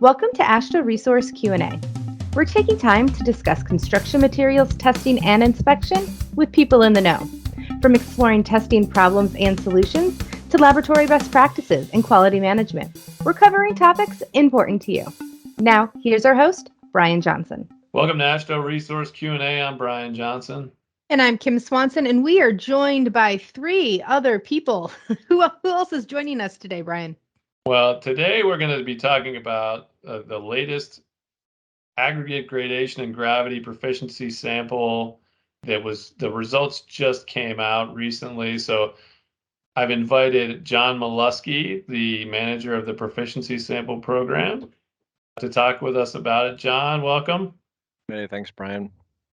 Welcome to AASHTO Resource Q&A. We're taking time to discuss construction materials testing and inspection with people in the know, from exploring testing problems and solutions to laboratory best practices and quality management. We're covering topics important to you. Now, here's our host, Brian Johnson. Welcome to AASHTO Resource Q&A. I'm Brian Johnson. And I'm Kim Swanson, and we are joined by three other people. Who else is joining us today, Brian? Well, today we're going to be talking about the latest aggregate gradation and gravity proficiency sample. The results just came out recently. So I've invited John Molesky, the manager of the Proficiency Sample Program, to talk with us about it. John, welcome. Hey, thanks, Brian.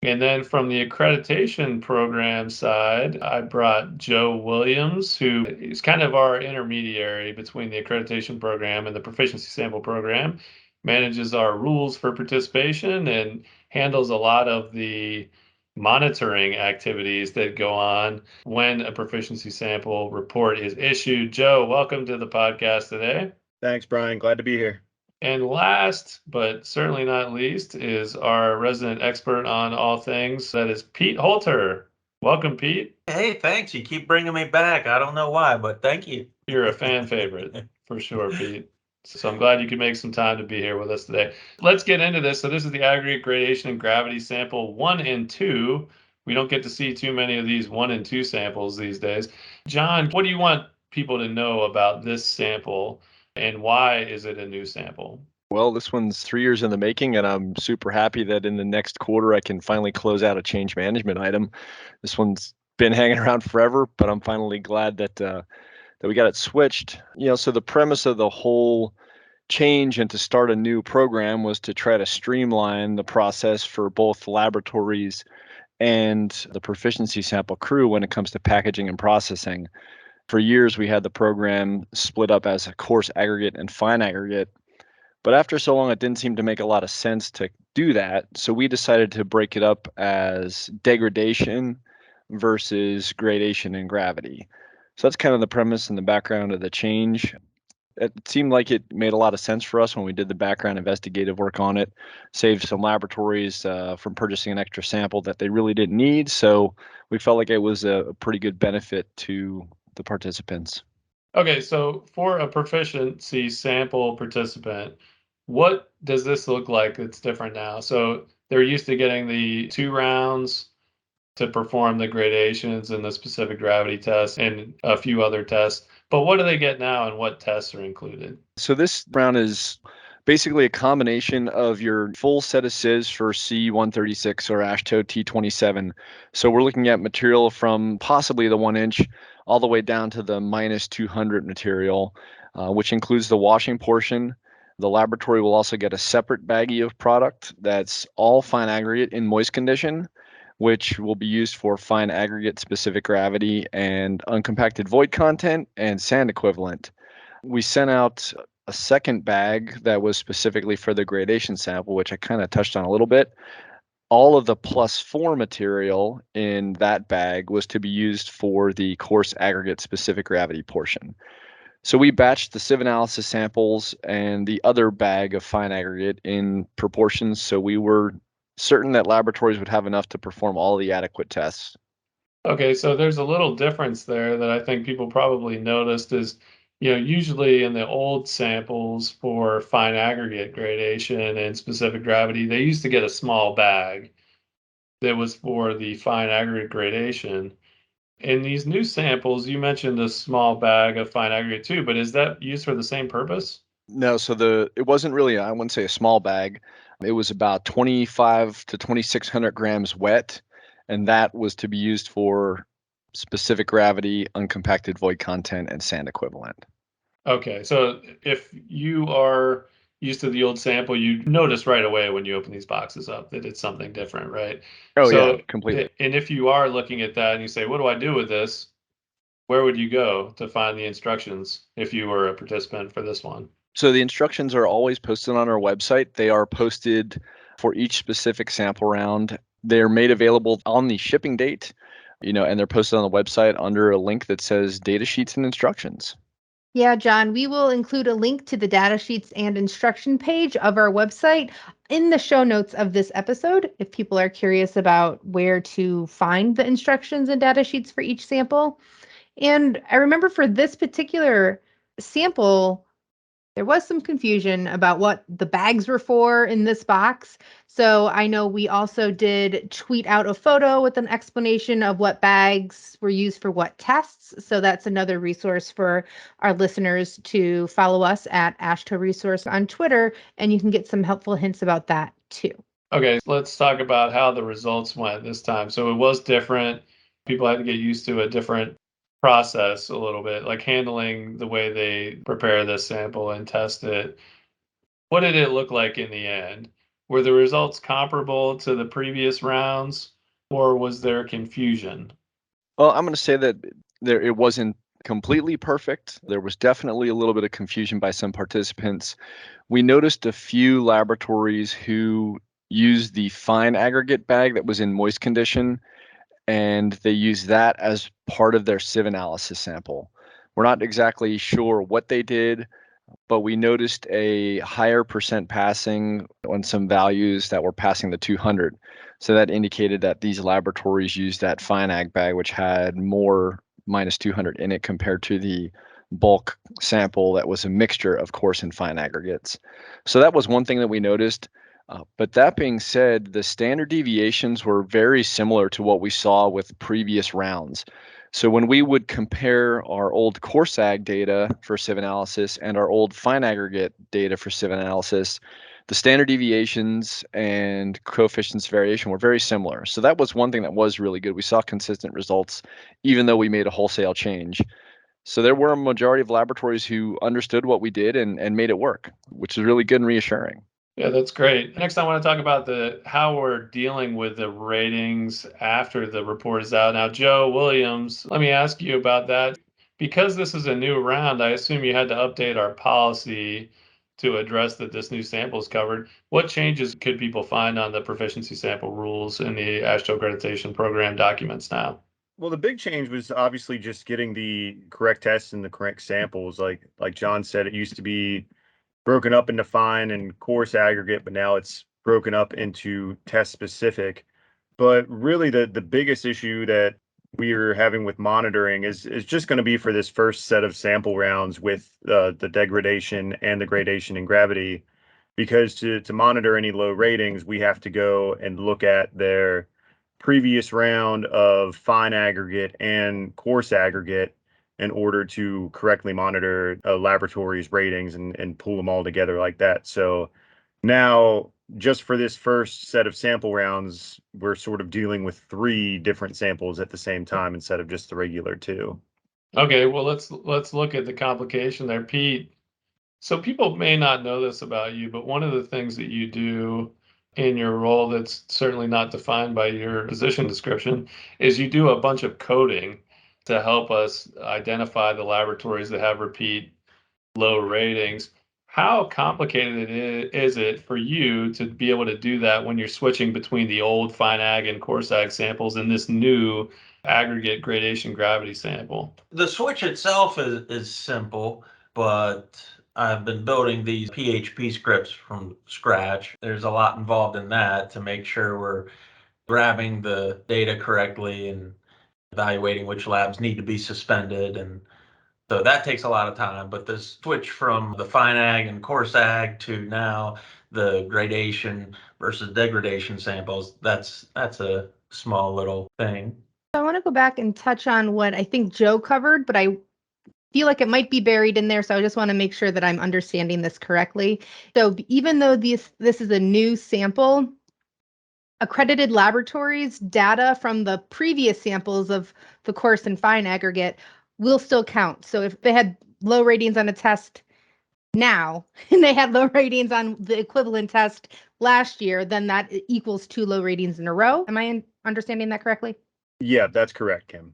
And then from the accreditation program side, I brought Joe Williams, who is kind of our intermediary between the accreditation program and the Proficiency Sample Program, manages our rules for participation and handles a lot of the monitoring activities that go on when a proficiency sample report is issued. Joe, welcome to the podcast today. Thanks, Brian. Glad to be here. And last, but certainly not least, is our resident expert on all things. That is Pete Holter. Welcome, Pete. Hey, thanks. You keep bringing me back. I don't know why, but thank you. You're a fan favorite for sure, Pete. So I'm glad you could make some time to be here with us today. Let's get into this. So this is the aggregate gradation and gravity sample 1 and 2. We don't get to see too many of these 1 and 2 samples these days. John, what do you want people to know about this sample? And why is it a new sample? Well, this one's 3 years in the making, and I'm super happy that in the next quarter I can finally close out a change management item. This one's been hanging around forever, but I'm finally glad that we got it switched. So the premise of the whole change and to start a new program was to try to streamline the process for both laboratories and the proficiency sample crew when it comes to packaging and processing. For years, we had the program split up as a coarse aggregate and fine aggregate. But after so long, it didn't seem to make a lot of sense to do that. So we decided to break it up as degradation versus gradation and gravity. So that's kind of the premise and the background of the change. It seemed like it made a lot of sense for us when we did the background investigative work on it, saved some laboratories from purchasing an extra sample that they really didn't need. So we felt like it was a pretty good benefit to the participants. Okay, so for a proficiency sample participant, what does this look like that's different now? So they're used to getting the 2 rounds to perform the gradations and the specific gravity tests and a few other tests. But what do they get now and what tests are included? So this round is basically a combination of your full set of SIS for C136 or AASHTO T27. So we're looking at material from possibly the 1 inch all the way down to the -200 material, which includes the washing portion. The laboratory will also get a separate baggie of product that's all fine aggregate in moist condition, which will be used for fine aggregate specific gravity and uncompacted void content and sand equivalent. We sent out a second bag that was specifically for the gradation sample, which I kind of touched on a little bit. All of the +4 material in that bag was to be used for the coarse aggregate specific gravity portion. So we batched the sieve analysis samples and the other bag of fine aggregate in proportions, so we were certain that laboratories would have enough to perform all the adequate tests. Okay, so there's a little difference there that I think people probably noticed is, usually in the old samples for fine aggregate gradation and specific gravity, they used to get a small bag that was for the fine aggregate gradation. In these new samples, you mentioned a small bag of fine aggregate too, but is that used for the same purpose? No, so it wasn't really, I wouldn't say a small bag. It was about 25 to 2,600 grams wet, and that was to be used for specific gravity, uncompacted void content, and sand equivalent. Okay, so if you are used to the old sample, you notice right away when you open these boxes up that it's something different, right? Oh, So, yeah, completely. And if you are looking at that and you say, what do I do with this? Where would you go to find the instructions if you were a participant for this one? So the instructions are always posted on our website. They are posted for each specific sample round. They're made available on the shipping date, and they're posted on the website under a link that says data sheets and instructions. Yeah, John, we will include a link to the data sheets and instruction page of our website in the show notes of this episode if people are curious about where to find the instructions and data sheets for each sample. And I remember for this particular sample, there was some confusion about what the bags were for in this box. So I know we also did tweet out a photo with an explanation of what bags were used for what tests. So that's another resource for our listeners to follow us at AASHTO Resource on Twitter, and you can get some helpful hints about that too. Okay, let's talk about how the results went this time. So it was different. People had to get used to a different process a little bit, like handling the way they prepare this sample and test it. What did it look like in the end? Were the results comparable to the previous rounds, or was there confusion? Well, I'm going to say that it wasn't completely perfect. There was definitely a little bit of confusion by some participants. We noticed a few laboratories who used the fine aggregate bag that was in moist condition, and they used that as part of their sieve analysis sample. We're not exactly sure what they did, but we noticed a higher percent passing on some values that were passing the 200. So that indicated that these laboratories used that fine ag bag, which had more minus 200 in it compared to the bulk sample that was a mixture of coarse and fine aggregates. So that was one thing that we noticed. But that being said, the standard deviations were very similar to what we saw with previous rounds. So when we would compare our old coarse ag data for sieve analysis and our old fine aggregate data for sieve analysis, the standard deviations and coefficients of variation were very similar. So that was one thing that was really good. We saw consistent results, even though we made a wholesale change. So there were a majority of laboratories who understood what we did and made it work, which is really good and reassuring. Yeah, that's great. Next, I want to talk about how we're dealing with the ratings after the report is out. Now, Joe Williams, let me ask you about that. Because this is a new round, I assume you had to update our policy to address that this new sample is covered. What changes could people find on the proficiency sample rules in the AASHTO accreditation program documents now? Well, the big change was obviously just getting the correct tests and the correct samples. Like John said, it used to be broken up into fine and coarse aggregate, but now it's broken up into test specific. But really the biggest issue that we're having with monitoring is just going to be for this first set of sample rounds with the degradation and the gradation and gravity, because to monitor any low ratings, we have to go and look at their previous round of fine aggregate and coarse aggregate in order to correctly monitor a laboratory's ratings and pull them all together like that. So now, just for this first set of sample rounds, we're sort of dealing with 3 different samples at the same time instead of just the regular 2. Okay, well, let's look at the complication there, Pete. So people may not know this about you, but one of the things that you do in your role that's certainly not defined by your position description is you do a bunch of coding to help us identify the laboratories that have repeat low ratings. How complicated is it for you to be able to do that when you're switching between the old fine ag and coarse ag samples and this new aggregate gradation gravity sample? The switch itself is simple, but I've been building these PHP scripts from scratch. There's a lot involved in that to make sure we're grabbing the data correctly and evaluating which labs need to be suspended. And so that takes a lot of time. But the switch from the fine ag and coarse ag to now the gradation versus degradation samples, that's a small little thing. I want to go back and touch on what I think Joe covered, but I feel like it might be buried in there. So I just want to make sure that I'm understanding this correctly. So even though this is a new sample, accredited laboratories data from the previous samples of the coarse and fine aggregate will still count. So if they had low ratings on a test now and they had low ratings on the equivalent test last year, then that equals 2 low ratings in a row. Am I understanding that correctly? Yeah, that's correct, Kim.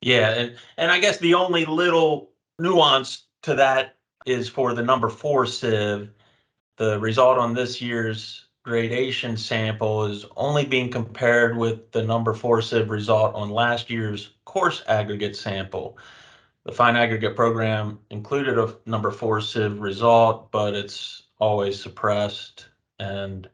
Yeah, and I guess the only little nuance to that is for the number 4 sieve, the result on this year's gradation sample is only being compared with the number 4 sieve result on last year's coarse aggregate sample. The fine aggregate program included a number 4 sieve result, but it's always suppressed. And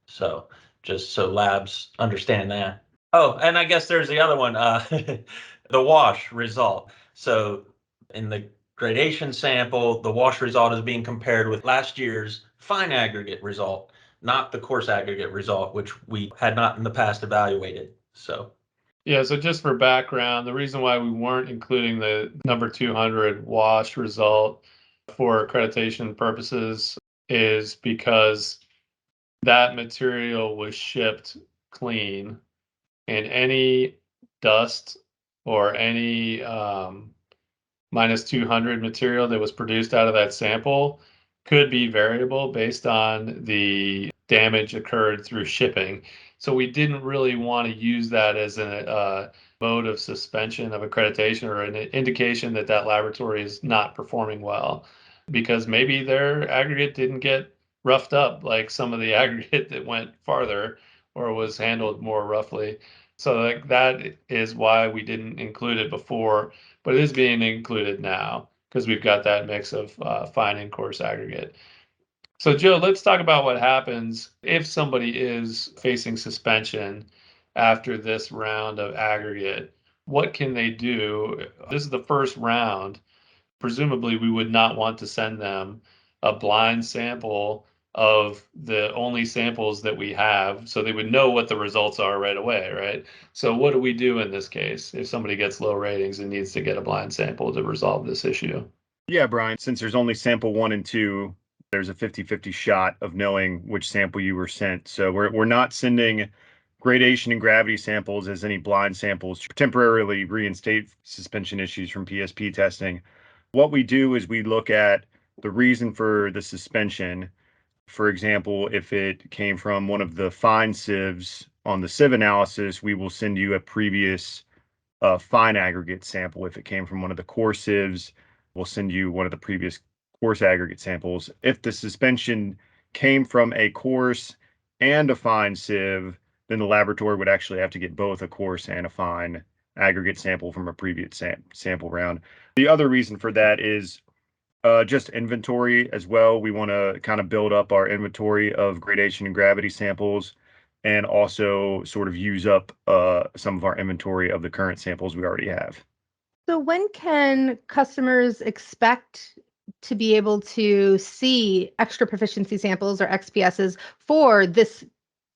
so just so labs understand that. Oh, and I guess there's the other one, the wash result. So in the gradation sample, the wash result is being compared with last year's fine aggregate result, not the coarse aggregate result, which we had not in the past evaluated. So Yeah, so just for background, the reason why we weren't including the number 200 wash result for accreditation purposes is because that material was shipped clean, and any dust or any minus 200 material that was produced out of that sample could be variable based on the damage occurred through shipping. So we didn't really want to use that as a mode of suspension of accreditation or an indication that that laboratory is not performing well, because maybe their aggregate didn't get roughed up like some of the aggregate that went farther or was handled more roughly. So that is why we didn't include it before, but it is being included now because we've got that mix of fine and coarse aggregate. So Joe, let's talk about what happens if somebody is facing suspension after this round of aggregate. What can they do? This is the first round. Presumably we would not want to send them a blind sample of the only samples that we have, so they would know what the results are right away, right? So what do we do in this case if somebody gets low ratings and needs to get a blind sample to resolve this issue? Yeah, Brian, since there's only sample 1 and 2, there's a 50-50 shot of knowing which sample you were sent. So we're not sending gradation and gravity samples as any blind samples to temporarily reinstate suspension issues from PSP testing. What we do is we look at the reason for the suspension. For example, if it came from one of the fine sieves on the sieve analysis, we will send you a previous fine aggregate sample. If it came from one of the coarse sieves, we'll send you one of the previous coarse aggregate samples. If the suspension came from a coarse and a fine sieve, then the laboratory would actually have to get both a coarse and a fine aggregate sample from a previous sample round. The other reason for that is just inventory as well. We want to kind of build up our inventory of gradation and gravity samples and also sort of use up some of our inventory of the current samples we already have. So when can customers expect to be able to see extra proficiency samples or XPSs for this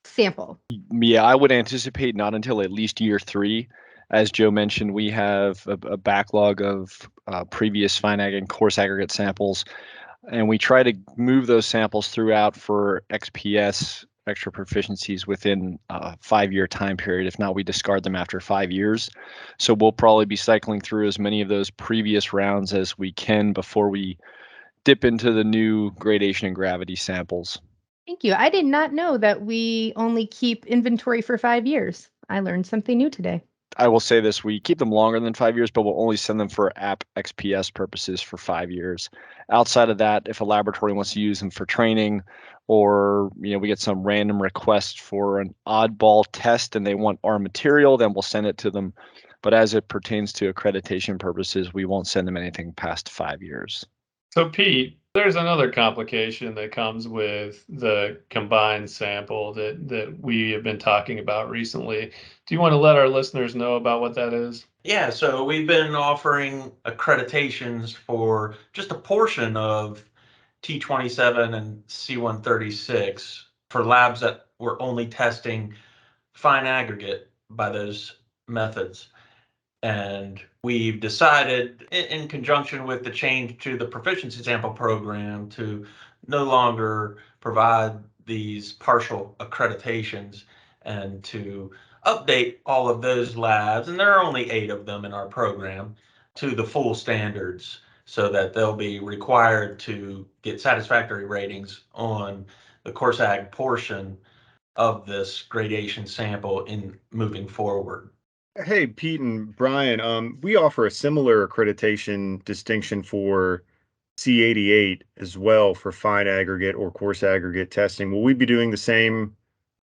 sample? Yeah, I would anticipate not until at least year 3. As Joe mentioned, we have a backlog of previous fine ag and coarse aggregate samples, and we try to move those samples throughout for XPS, extra proficiencies, within a 5-year time period. If not, we discard them after 5 years. So we'll probably be cycling through as many of those previous rounds as we can before we dip into the new gradation and gravity samples. Thank you. I did not know that we only keep inventory for 5 years. I learned something new today. I will say this, we keep them longer than 5 years, but we'll only send them for app XPS purposes for 5 years. Outside of that, if a laboratory wants to use them for training, or we get some random request for an oddball test and they want our material, then we'll send it to them. But as it pertains to accreditation purposes, we won't send them anything past 5 years. So Pete, there's another complication that comes with the combined sample that we have been talking about recently. Do you want to let our listeners know about what that is? yeah, so we've been offering accreditations for just a portion of T27 and C136 for labs that were only testing fine aggregate by those methods. And we've decided, in conjunction with the change to the Proficiency Sample Program, to no longer provide these partial accreditations and to update all of those labs, and there are only 8 of them in our program, to the full standards so that they'll be required to get satisfactory ratings on the course ag portion of this gradation sample in moving forward. Hey, Pete and Brian, we offer a similar accreditation distinction for C88 as well for fine aggregate or coarse aggregate testing. Will we be doing the same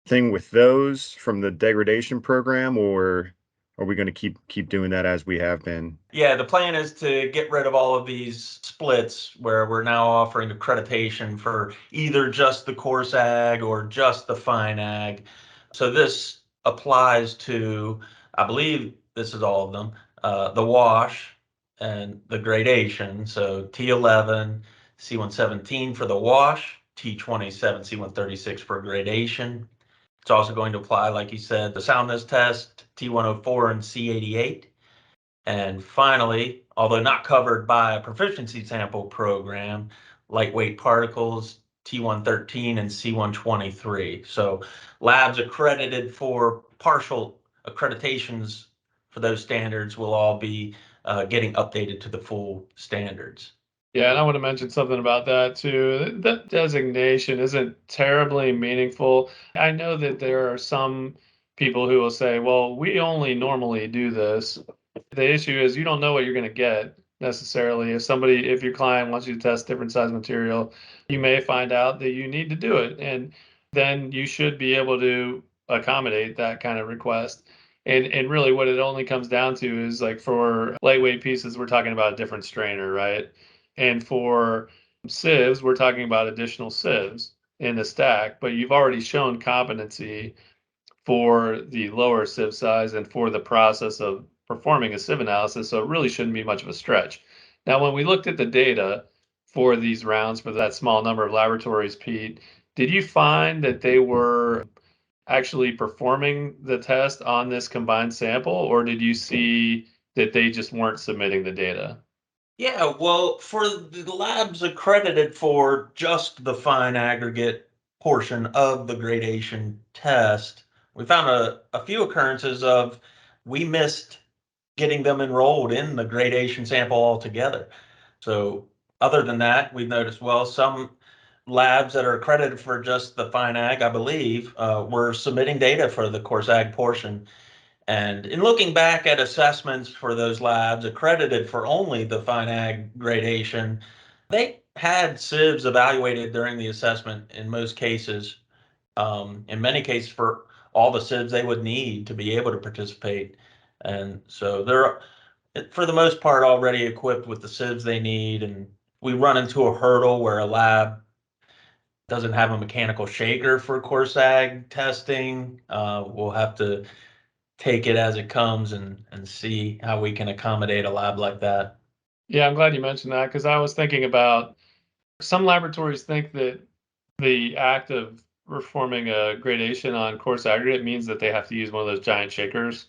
thing with those from the degradation program, or are we going to keep doing that as we have been? Yeah, the plan is to get rid of all of these splits where we're now offering accreditation for either just the course ag or just the fine ag. So this applies to, I believe this is all of them, the wash and the gradation. So T11, C117 for the wash, T27, C136 for gradation. It's also going to apply, like you said, the soundness test, T104 and C88. And finally, although not covered by a proficiency sample program, lightweight particles, T113 and C123. So labs accredited for partial accreditations for those standards will all be getting updated to the full standards. Yeah, and I want to mention something about that too. That designation isn't terribly meaningful. I know that there are some people who will say, well, we only normally do this. The issue is you don't know what you're going to get necessarily. If your client wants you to test different size material, you may find out that you need to do it. And then you should be able to accommodate that kind of request. And really what it only comes down to is like for lightweight pieces, we're talking about a different strainer, right? And for sieves, we're talking about additional sieves in the stack, but you've already shown competency for the lower sieve size and for the process of performing a sieve analysis, so it really shouldn't be much of a stretch. Now, when we looked at the data for these rounds for that small number of laboratories, Pete, did you find that they were actually performing the test on this combined sample, or did you see that they just weren't submitting the data? Yeah, well, for the labs accredited for just the fine aggregate portion of the gradation test, we found a few occurrences of we missed getting them enrolled in the gradation sample altogether. So other than that, we've noticed, well, some labs that are accredited for just the fine ag, I believe, were submitting data for the course ag portion. And in looking back at assessments for those labs accredited for only the fine ag gradation, they had sieves evaluated during the assessment in most cases, in many cases for all the sieves they would need to be able to participate. And so they're, for the most part, already equipped with the sieves they need. And we run into a hurdle where a lab doesn't have a mechanical shaker for course ag testing. We'll have to take it as it comes and see how we can accommodate a lab like that. Yeah, I'm glad you mentioned that because I was thinking about some laboratories think that the act of performing a gradation on coarse aggregate means that they have to use one of those giant shakers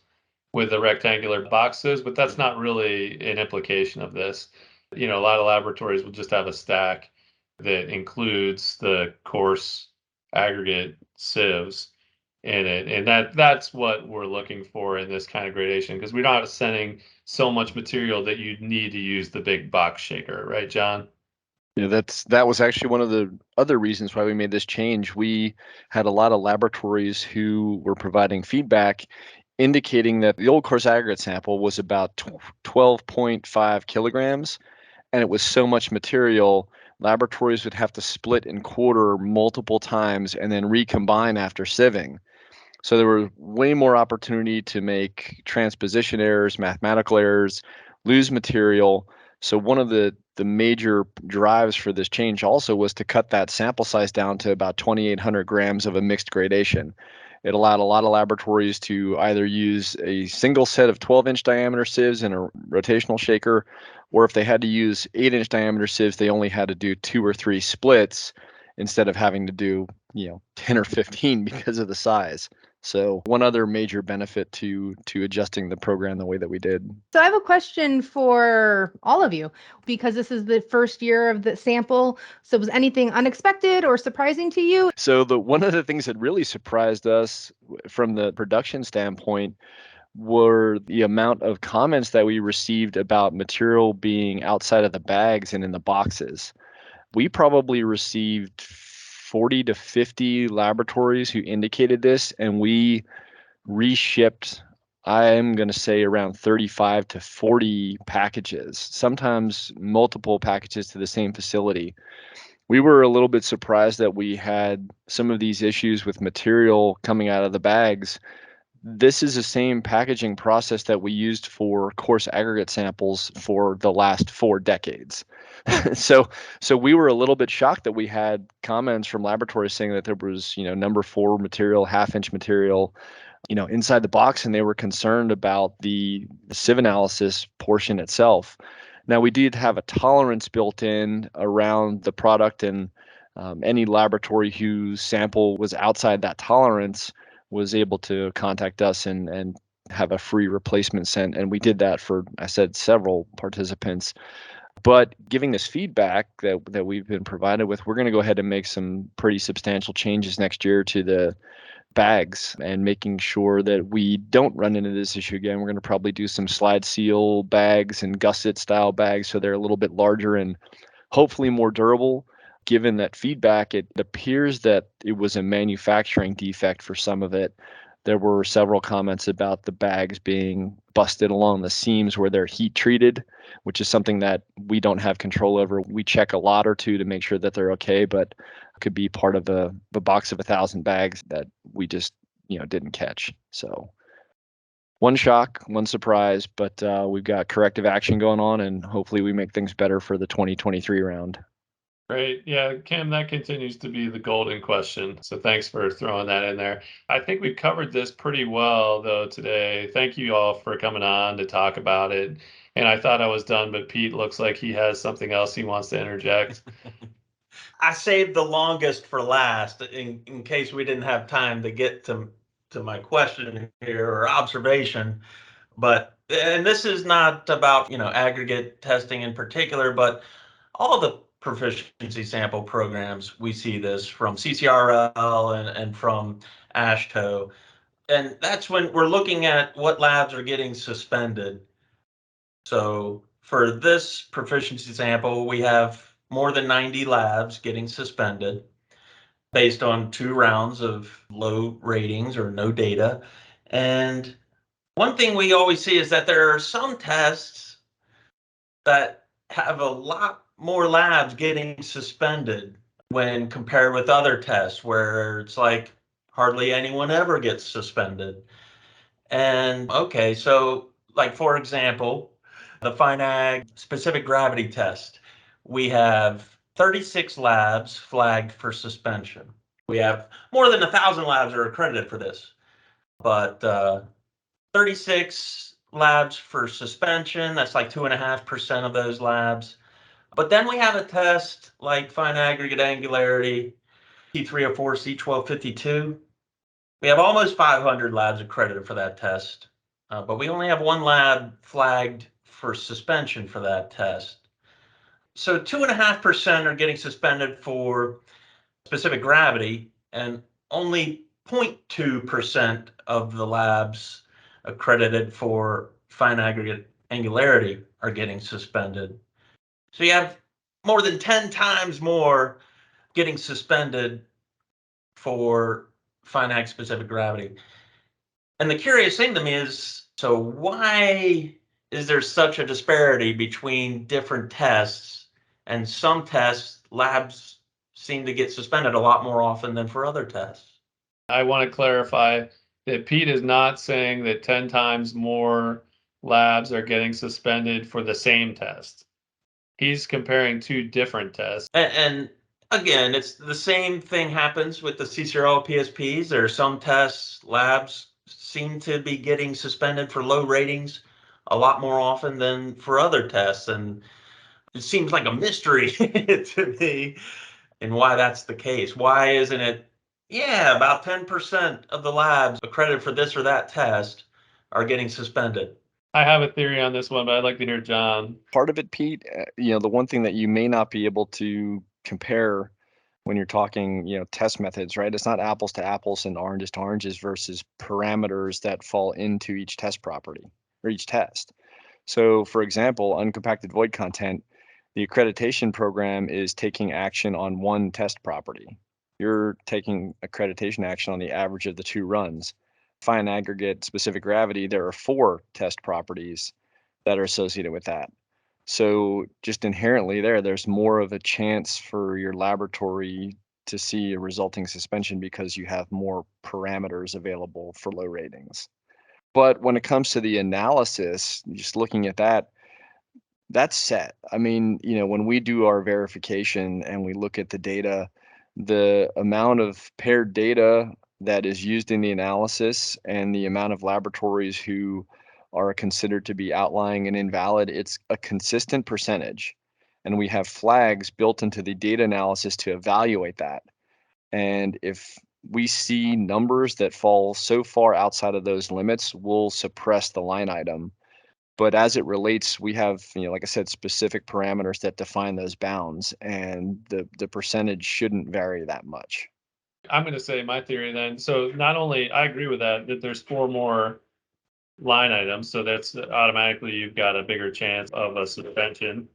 with the rectangular boxes, but that's not really an implication of this. A lot of laboratories will just have a stack that includes the coarse aggregate sieves in it. And that's what we're looking for in this kind of gradation because we're not sending so much material that you need to use the big box shaker, right, John? Yeah, that was actually one of the other reasons why we made this change. We had a lot of laboratories who were providing feedback indicating that the old course aggregate sample was about 12.5 kilograms, and it was so much material, laboratories would have to split and quarter multiple times and then recombine after sieving. So there were way more opportunity to make transposition errors, mathematical errors, lose material. So one of the major drives for this change also was to cut that sample size down to about 2,800 grams of a mixed gradation. It allowed a lot of laboratories to either use a single set of 12-inch diameter sieves in a rotational shaker, or if they had to use 8-inch diameter sieves, they only had to do 2 or 3 splits instead of having to do 10 or 15 because of the size. So one other major benefit to adjusting the program the way that we did. So I have a question for all of you because this is the first year of the sample. So was anything unexpected or surprising to you? So one of the things that really surprised us from the production standpoint were the amount of comments that we received about material being outside of the bags and in the boxes. We probably received 40 to 50 laboratories who indicated this, and we reshipped, I'm going to say, around 35 to 40 packages, sometimes multiple packages to the same facility. We were a little bit surprised that we had some of these issues with material coming out of the bags, this is the same packaging process that we used for coarse aggregate samples for the last 4 decades. so we were a little bit shocked that we had comments from laboratories saying that there was, number 4 material, half-inch material, inside the box, and they were concerned about the sieve analysis portion itself. Now, we did have a tolerance built in around the product, and any laboratory whose sample was outside that tolerance was able to contact us and have a free replacement sent. And we did that for, I said, several participants. But giving this feedback that we've been provided with, we're going to go ahead and make some pretty substantial changes next year to the bags and making sure that we don't run into this issue again. We're going to probably do some slide seal bags and gusset style bags, so they're a little bit larger and hopefully more durable. Given that feedback, it appears that it was a manufacturing defect for some of it. There were several comments about the bags being busted along the seams where they're heat treated, which is something that we don't have control over. We check a lot or two to make sure that they're okay, but it could be part of a box of 1,000 bags that we just didn't catch. So one shock, one surprise, but we've got corrective action going on, and hopefully we make things better for the 2023 round. Great. Yeah, Kim, that continues to be the golden question. So thanks for throwing that in there. I think we covered this pretty well, though, today. Thank you all for coming on to talk about it. And I thought I was done, but Pete looks like he has something else he wants to interject. I saved the longest for last in case we didn't have time to get to my question here or observation. And this is not about, aggregate testing in particular, but all the proficiency sample programs, we see this from CCRL and from AASHTO. And that's when we're looking at what labs are getting suspended. So for this proficiency sample, we have more than 90 labs getting suspended based on 2 rounds of low ratings or no data. And one thing we always see is that there are some tests that have a lot more labs getting suspended when compared with other tests where it's like hardly anyone ever gets suspended. And okay, so like for example, the FINAG specific gravity test, we have 36 labs flagged for suspension. We have more than 1,000 labs are accredited for this, but 36 labs for suspension, that's like 2.5% of those labs. But then we have a test like fine aggregate angularity, C304, C1252. We have almost 500 labs accredited for that test, but we only have 1 lab flagged for suspension for that test. So 2.5% are getting suspended for specific gravity, and only 0.2% of the labs accredited for fine aggregate angularity are getting suspended. So you have more than 10 times more getting suspended for finite specific gravity. And the curious thing to me is, so why is there such a disparity between different tests? And some tests, labs seem to get suspended a lot more often than for other tests. I want to clarify that Pete is not saying that 10 times more labs are getting suspended for the same test. He's comparing 2 different tests. And again, it's the same thing happens with the CCRL PSPs. There are some tests, labs seem to be getting suspended for low ratings a lot more often than for other tests. And it seems like a mystery to me and why that's the case. Why isn't it, about 10% of the labs accredited for this or that test are getting suspended? I have a theory on this one, but I'd like to hear John. Part of it, Pete, the one thing that you may not be able to compare when you're talking, test methods, right? It's not apples to apples and oranges to oranges versus parameters that fall into each test property or each test. So, for example, uncompacted void content, the accreditation program is taking action on 1 test property. You're taking accreditation action on the average of the 2 runs. Fine aggregate specific gravity, there are 4 test properties that are associated with that. So just inherently there's more of a chance for your laboratory to see a resulting suspension because you have more parameters available for low ratings. But when it comes to the analysis, just looking at that, that's set. I mean, when we do our verification and we look at the data, the amount of paired data that is used in the analysis and the amount of laboratories who are considered to be outlying and invalid, it's a consistent percentage. And we have flags built into the data analysis to evaluate that. And if we see numbers that fall so far outside of those limits, we'll suppress the line item. But as it relates, we have, like I said, specific parameters that define those bounds, and the percentage shouldn't vary that much. I'm going to say my theory then. So not only, I agree with that there's 4 more line items, so that's automatically you've got a bigger chance of a suspension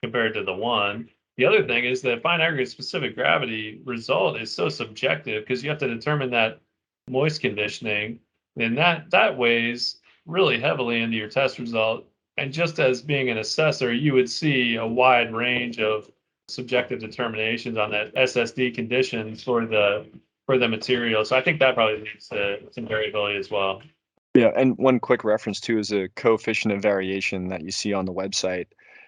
compared to the 1. The other thing is that fine aggregate specific gravity result is so subjective because you have to determine that moist conditioning, and that weighs really heavily into your test result. And just as being an assessor, you would see a wide range of subjective determinations on that SSD condition for the material. So I think that probably leads to some variability as well. Yeah, and one quick reference too is a coefficient of variation that you see on the website.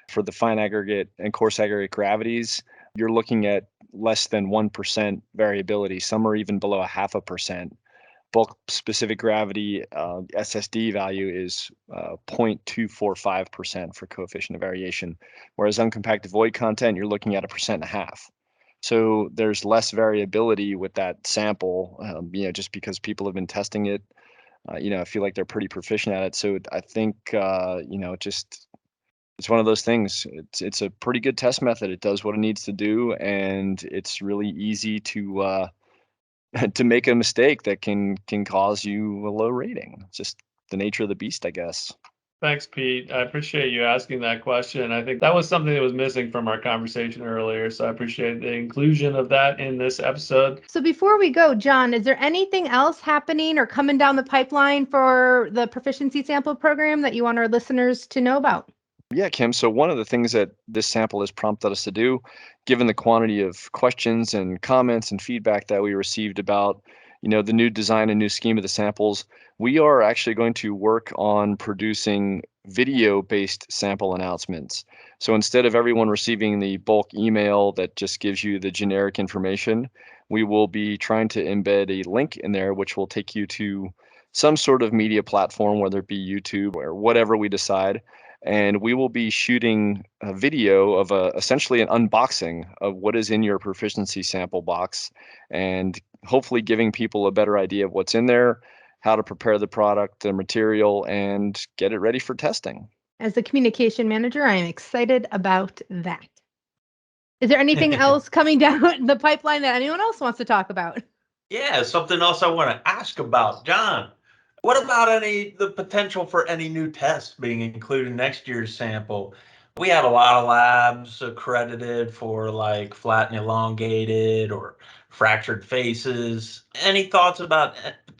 For the fine aggregate and coarse aggregate gravities, you're looking at less than 1% variability. Some are even below 0.5%. Bulk specific gravity SSD value is 0.245% for coefficient of variation, whereas uncompacted void content, you're looking at 1.5%. So there's less variability with that sample, just because people have been testing it. I feel like they're pretty proficient at it. So I think, it's one of those things. It's a pretty good test method. It does what it needs to do, and it's really easy to to make a mistake that can cause you a low rating. It's just the nature of the beast, I guess. Thanks, Pete. I appreciate you asking that question. I think that was something that was missing from our conversation earlier, so I appreciate the inclusion of that in this episode. So before we go, John, is there anything else happening or coming down the pipeline for the Proficiency Sample Program that you want our listeners to know about? Yeah, Kim. So one of the things that this sample has prompted us to do, given the quantity of questions and comments and feedback that we received about, the new design and new scheme of the samples, we are actually going to work on producing video-based sample announcements. So instead of everyone receiving the bulk email that just gives you the generic information, we will be trying to embed a link in there, which will take you to some sort of media platform, whether it be YouTube or whatever we decide. And we will be shooting a video of essentially an unboxing of what is in your proficiency sample box, and hopefully giving people a better idea of what's in there, how to prepare the product, the material, and get it ready for testing. As the communication manager, I am excited about that. Is there anything else coming down the pipeline that anyone else wants to talk about? Yeah, something else I want to ask about, John. What about the potential for any new tests being included in next year's sample? We have a lot of labs accredited for like flat and elongated or fractured faces. Any thoughts about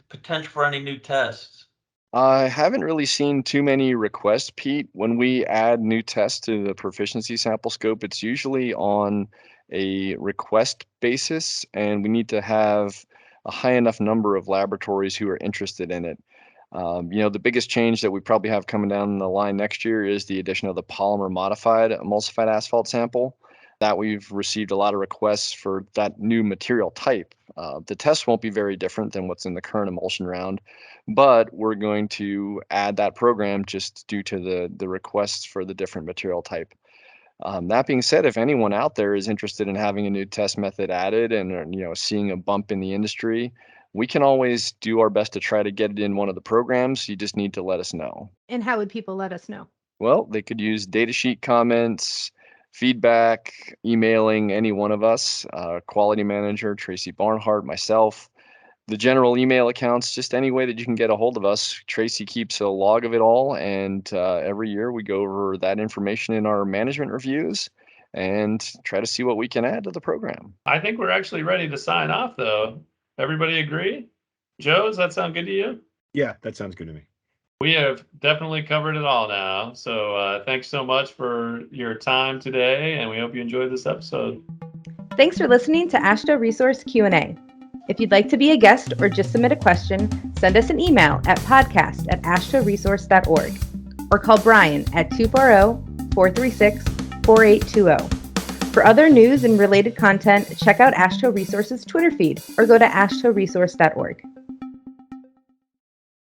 potential for any new tests? I haven't really seen too many requests, Pete. When we add new tests to the proficiency sample scope, it's usually on a request basis, and we need to have a high enough number of laboratories who are interested in it. The biggest change that we probably have coming down the line next year is the addition of the polymer modified emulsified asphalt sample. That we've received a lot of requests for that new material type. The test won't be very different than what's in the current emulsion round, but we're going to add that program just due to the requests for the different material type. That being said, if anyone out there is interested in having a new test method added and seeing a bump in the industry, we can always do our best to try to get it in one of the programs. You just need to let us know. And how would people let us know? Well, they could use datasheet comments, feedback, emailing any one of us, quality manager, Tracy Barnhart, myself, the general email accounts, just any way that you can get a hold of us. Tracy keeps a log of it all, and every year we go over that information in our management reviews and try to see what we can add to the program. I think we're actually ready to sign off, though. Everybody agree? Joe, does that sound good to you? Yeah, that sounds good to me. We have definitely covered it all now. So thanks so much for your time today, and we hope you enjoyed this episode. Thanks for listening to AASHTO Resource Q&A. If you'd like to be a guest or just submit a question, send us an email at podcast@ashtoresource.org or call Brian at 240-436-4820. For other news and related content, check out AASHTO Resource's Twitter feed or go to ashtoresource.org.